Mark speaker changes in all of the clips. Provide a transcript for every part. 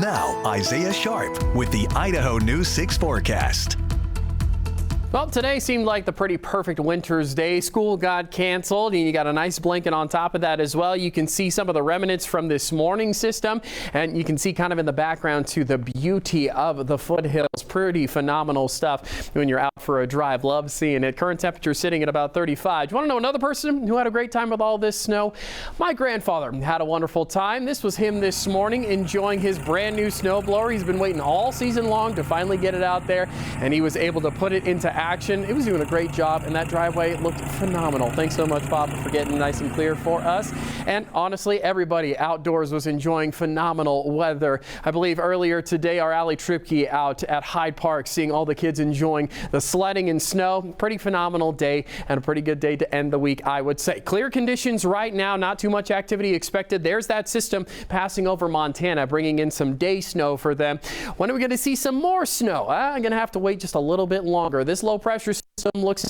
Speaker 1: Now, Isaiah Sharp with the Idaho News 6 forecast.
Speaker 2: Well, today seemed like the pretty perfect winter's day. School got canceled and you got a nice blanket on top of that as well. You can see some of the remnants from this morning system, and you can see kind of in the background to the beauty of the foothills. Pretty phenomenal stuff when you're out for a drive. Love seeing it. Current temperature sitting at about 35. Do you want to know another person who had a great time with all this snow? My grandfather had a wonderful time. This was him this morning enjoying his brand new snowblower. He's been waiting all season long to finally get it out there, and he was able to put it into action. It was doing a great job, and that driveway looked phenomenal. Thanks so much, Bob, for getting nice and clear for us. And honestly, everybody outdoors was enjoying phenomenal weather. I believe earlier today, our Allie Tripke out at Hyde Park, seeing all the kids enjoying the sledding and snow. Pretty phenomenal day and a pretty good day to end the week, I would say. Clear conditions right now, not too much activity expected. There's that system passing over Montana, bringing in some day snow for them. When are we going to see some more snow? I'm going to have to wait just a little bit longer. This low pressure system looks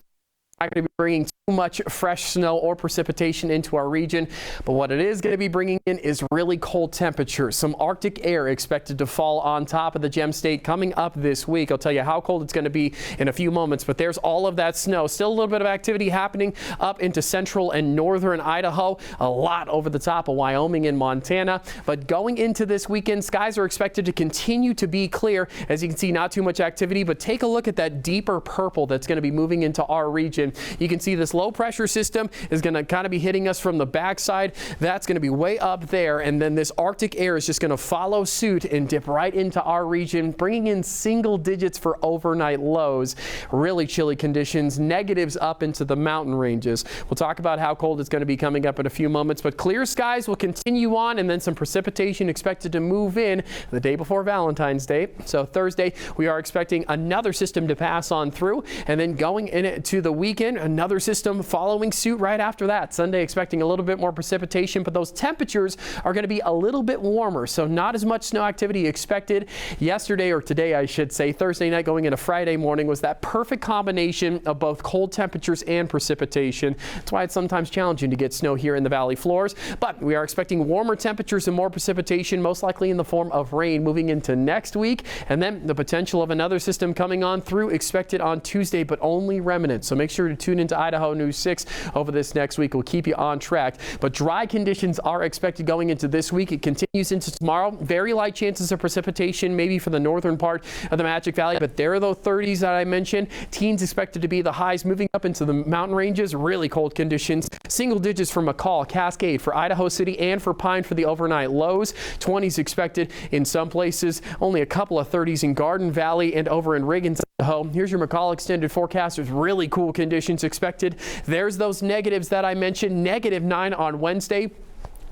Speaker 2: not going to be bringing too much fresh snow or precipitation into our region, but what it is going to be bringing in is really cold temperatures. Some Arctic air expected to fall on top of the Gem State coming up this week. I'll tell you how cold it's going to be in a few moments, but there's all of that snow. Still a little bit of activity happening up into central and northern Idaho, a lot over the top of Wyoming and Montana, but going into this weekend, skies are expected to continue to be clear. As you can see, not too much activity, but take a look at that deeper purple that's going to be moving into our region. You can see this low pressure system is going to kind of be hitting us from the backside. That's going to be way up there, and then this Arctic air is just going to follow suit and dip right into our region, bringing in single digits for overnight lows. Really chilly conditions, negatives up into the mountain ranges. We'll talk about how cold it's going to be coming up in a few moments, but clear skies will continue on, and then some precipitation expected to move in the day before Valentine's Day. So Thursday, we are expecting another system to pass on through, and then going into the weekend, another system following suit right after that. Sunday expecting a little bit more precipitation, but those temperatures are going to be a little bit warmer, so not as much snow activity expected. Yesterday, or today I should say, Thursday night going into Friday morning was that perfect combination of both cold temperatures and precipitation. That's why it's sometimes challenging to get snow here in the valley floors, but we are expecting warmer temperatures and more precipitation, most likely in the form of rain moving into next week, and then the potential of another system coming on through expected on Tuesday, but only remnants. So make sure to tune into Idaho News 6 over this next week. We'll keep you on track, but dry conditions are expected going into this week. It continues into tomorrow. Very light chances of precipitation, maybe for the northern part of the Magic Valley, but there are those 30s that I mentioned. Teens expected to be the highs, moving up into the mountain ranges. Really cold conditions. Single digits for McCall, Cascade, for Idaho City, and for Pine for the overnight lows. 20s expected in some places. Only a couple of 30s in Garden Valley and over in Riggins, Idaho. Here's your McCall extended forecast. There's really cool conditions expected. There's those negatives that I mentioned. -9 on Wednesday.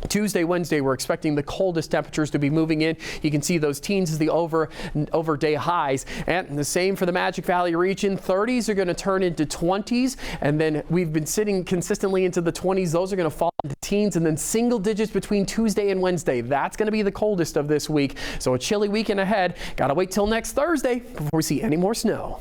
Speaker 2: Tuesday, Wednesday, we're expecting the coldest temperatures to be moving in. You can see those teens as the over-day highs. And the same for the Magic Valley region. 30s are going to turn into 20s, and then we've been sitting consistently into the 20s. Those are going to fall into teens, and then single digits between Tuesday and Wednesday. That's going to be the coldest of this week. So a chilly weekend ahead. Got to wait till next Thursday before we see any more snow.